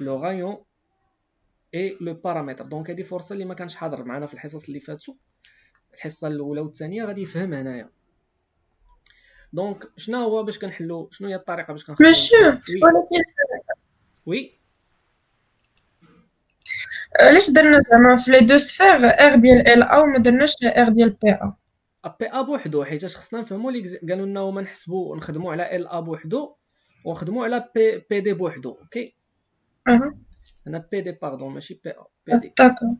le rayon et le paramètre. Donc هذه فرصه اللي ما كانش حاضر معنا في الحصص اللي فاتوا، الحصه الاولى والثانيه غادي يفهم هنايا. دونك شنو هو باش كنحلو، شنو هي الطريقه باش كنخرجوا؟ مسيو وي ولكن وي علاش درنا زعما في لي دو سفير ار ديال ال ا وما درناش ار ديال بي ا؟ بي ا بوحدو، حيتاش خصنا نفهموا لي قالوا لنا هما نحسبوا نخدموا على ال ا بوحدو ونخدموا على بي دي بوحدو. اوكي، اها انا بي دي باردون ماشي بي ا، بي دي. داكور.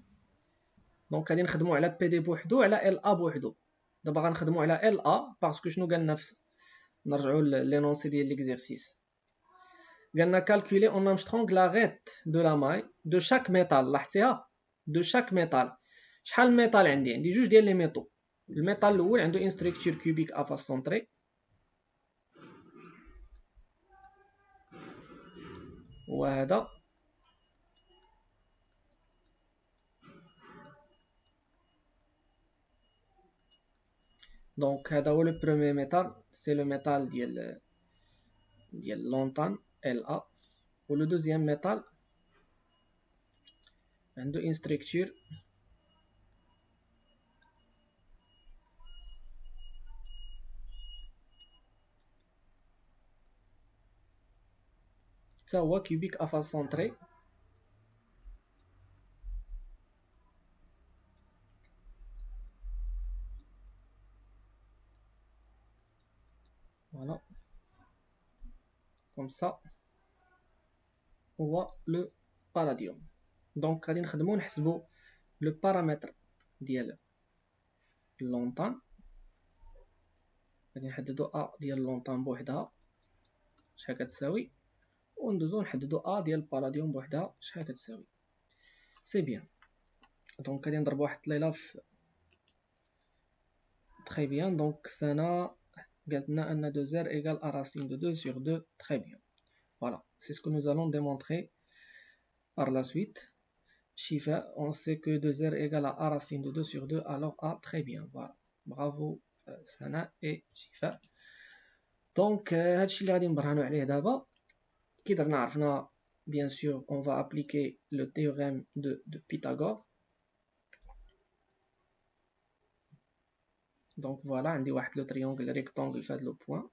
دونك غادي نخدموا على بي دي بوحدو على ال ا بوحدو. دابا غنخدموا على ال ا باسكو شنو قالنا نرجعوا لينونسي ديال ليكزيرسيس. قالنا كالكولي اون ارمسترونغ لا ريت دو لا ماي دو شاك ميتال. لاحظتيها؟ دو شاك ميتال. شحال ميتال عندي جوج ديال لي ميتو. الميتال الاول عنده ان ستركتور كوبيك ا فاس سونطري، وهذا دونك هذا هو لو بروميير ميتال، سي لو ميتال ديال لونتان ال ا. و لو دوزيام ميتال عنده ان ستركتور حتى هو كوبيك ا فاس سونطري. فوالا كوم سا هو لو باراديوم. دونك غادي نخدمو نحسبو لو بارامتر ديال اللونطان. غادي نحددو ا ديال اللونطان بوحدها شحال كتساوي، وندوزو نحددو ا ديال البالاديوم بوحدها شحال كتساوي. سي بيان. دونك غادي نضرب واحد الطليله في تري بيان. دونك سنا قالت لنا ان 2r égale à racine de 2 sur 2. Très bien. Voilà, c'est ce que nous allons démontrer par la suite. Shifa, on sait que 2r égale à a racine de 2 sur 2, alors a. Très bien. Voilà, bravo Sana et Shifa. Donc هادشي اللي غادي نبرهنو عليه دابا. كي درنا عرفنا bien sûr on va appliquer le théorème de Pythagore. Donc voilà, عندي واحد لو triangle rectangle في هاد لو point.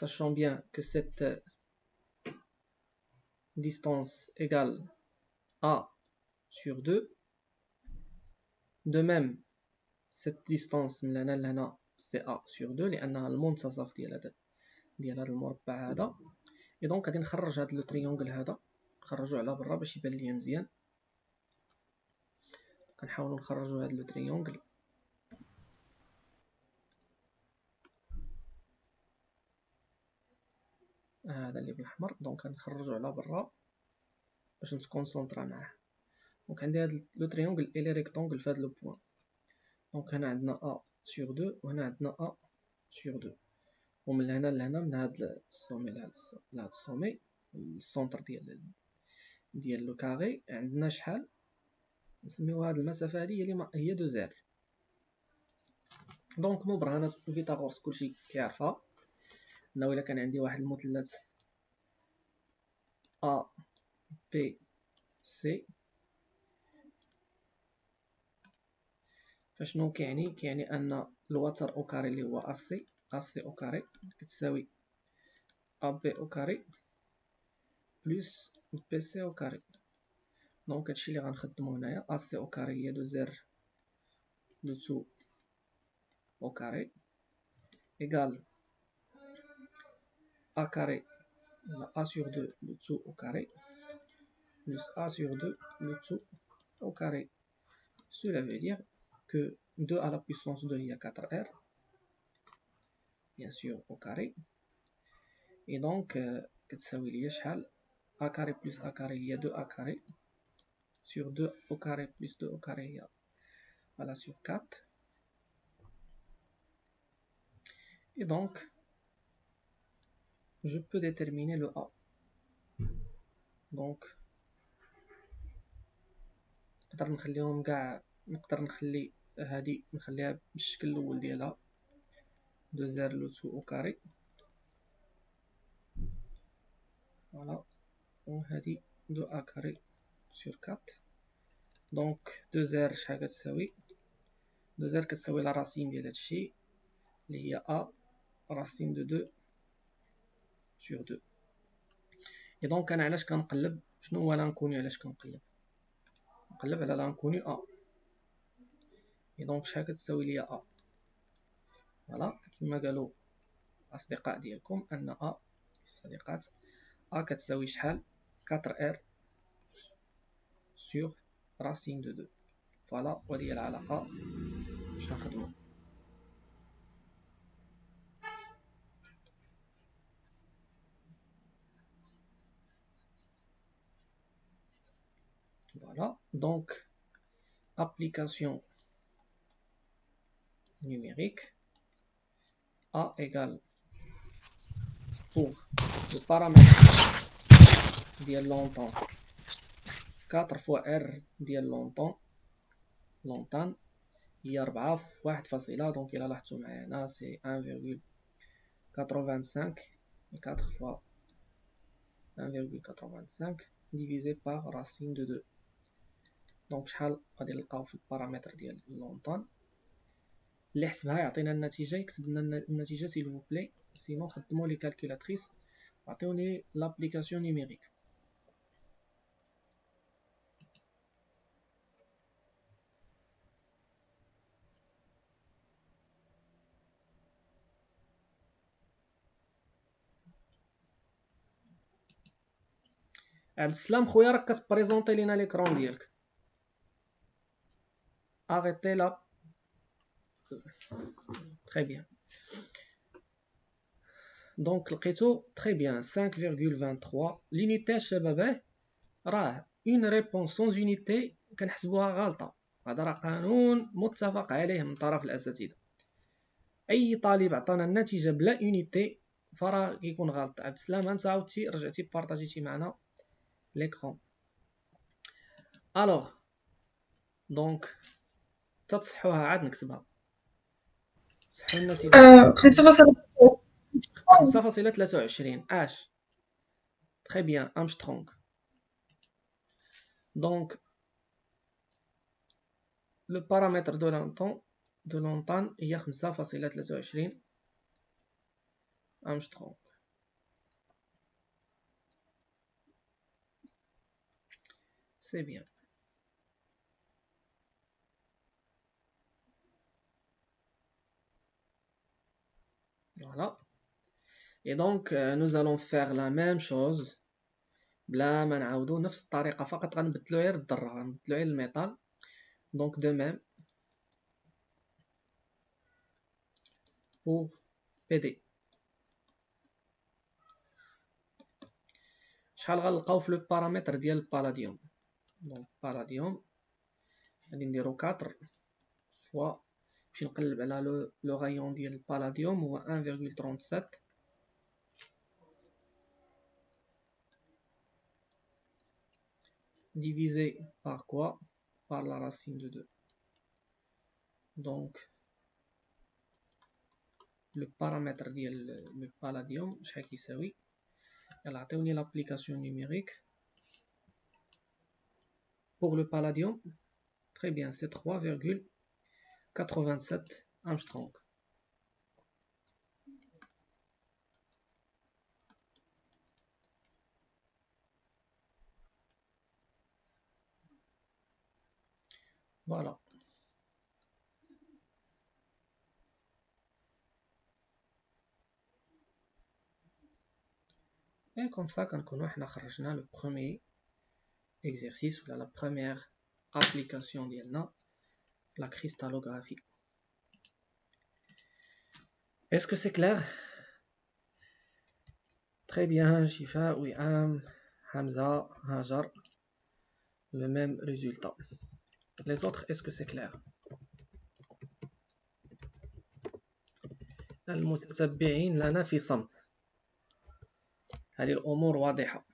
Sachant bien que cette distance égale a sur 2. De même, cette distance من هنا لهنا c'est a sur 2 لأنها المنتصف ديال هذا المربع هذا. et donc غادي نخرج هذا لو تريونغل هذا، نخرجو على برا باش يبان ليا مزيان. كنحاولوا نخرجوا هذا لو تريونغل. هذا اللي بالاحمر. دونك غنخرجوا على برا باش نتكونسونطرا معاه. دونك عندي هذا لو تريونغل الي ريكتونغل في هذا لو بوين. دونك هنا عندنا ا سور 2 وهنا عندنا ا سور 2. ومن هنا لهنا من هذا السومي لهذا السومي السونتر ديال لو كاري عندنا شحال؟ نسميو هذه المسافه هذه هي 2 زير. دونك مبرهنه فيثاغورس كلشي كيعرفها. انه الا كان عندي واحد المثلث ا بي سي فشنو كيعني ان الوتر او كاري اللي هو اسي او كاري كتساوي ا بي او كاري بلس بي سي او كاري. دونك هادشي اللي غنخدمو هنايا اسي او كاري هي 2 زير لو تو au carré égale a carré a sur 2 le tout au carré plus a sur 2 le tout au carré. Cela veut dire que 2 à la puissance 2 il y a 4r bien sûr au carré. Et donc كتساوي ليا شحال a carré plus a carré il y a 2a carré sur 2 au carré plus 2 au carré il y a voilà sur 4. Et donc je peux déterminer le a. Donc نقدر نخليهم كاع، نقدر نخلي هادي نخليها بالشكل الاول ديالها 2 r لو تو او كاري فوالا وهادي 2 a كاري سور 4 دونك 2 r شحال كتساوي 2 r كتساوي لا راسين ديال هادشي اللي هي a راسين دو 2 سور 2 اي دونك انا علاش كنقلب شنو هو لانكوني علاش كنقلب نقلب على لانكوني a اي دونك شحال كتساوي ليا a فوالا كما قالوا الاصدقاء ديالكم ان a الصديقات a كتساوي شحال 4r سور راسين دو 2 فوالا وهذه هي العلاقه باش نخدمو voilà donc application numérique a égale pour le paramètre ديال longtemps 4 fois r ديال longtemps هي 4 في 1 فاصلة دونك إلا لاحظتو معايا هنا سي 1,85 4 fois 1,85 divisé par racine de 2 دونك شحال غادي نلقاو في البارامتر ديال لونطون اللي حسبها يعطينا النتيجه يكتب لنا النتيجه سيل فو بلي سينو خدموا لي كالكولاتريس عطيوني لابليكاسيون نيميريك عبد السلام خويا راك كتبريزونطي لينا ليكرون ديالك arrêtez là très bien دونك لقيتو très bien 5,23 l'unité الشباب راه une réponse sans unité كنحسبوها غلطه هذا راه قانون متفق عليه من طرف الاساتذه اي طالب عطانا النتيجه بلا unité فراه كيكون غلط عبد السلام انت عاودتي رجعتي بارطاجيتي معنا l'écran alors donc تصحوها عاد نكتبها صحوا النتيجة 5,23 اش très bien Armstrong donc le paramètre de longtemps هي 5,23 Armstrong c'est bien voilà et donc nous allons faire la même chose بلا ما نعاودو نفس الطريقة فقط غنبدلو غير الذرة غنبدلو غير الميتال donc de même pour PD شحال غنلقاو في لو بارامتر ديال البالاديوم دونك البالاديوم غادي نديرو 4 فوا باش نقلب على لو غايون ديال البالاديوم هو 1,37 divisé par quoi par la racine de 2 donc le paramètre ديال le palladium شحال كيساوي يلا عطيوني l'application numérique pour le palladium très bien c'est 3,87 Armstrong voilà et comme ça كنكونو حنا خرجنا le premier exercice ou la première application ديالنا la cristallographie. Est-ce que c'est clair? Très bien, Shifa, Wiam, Hamza, Hajar, le même résultat. Les autres, est-ce que c'est clair? المتتبعين لنا في صمت هذه الأمور واضحة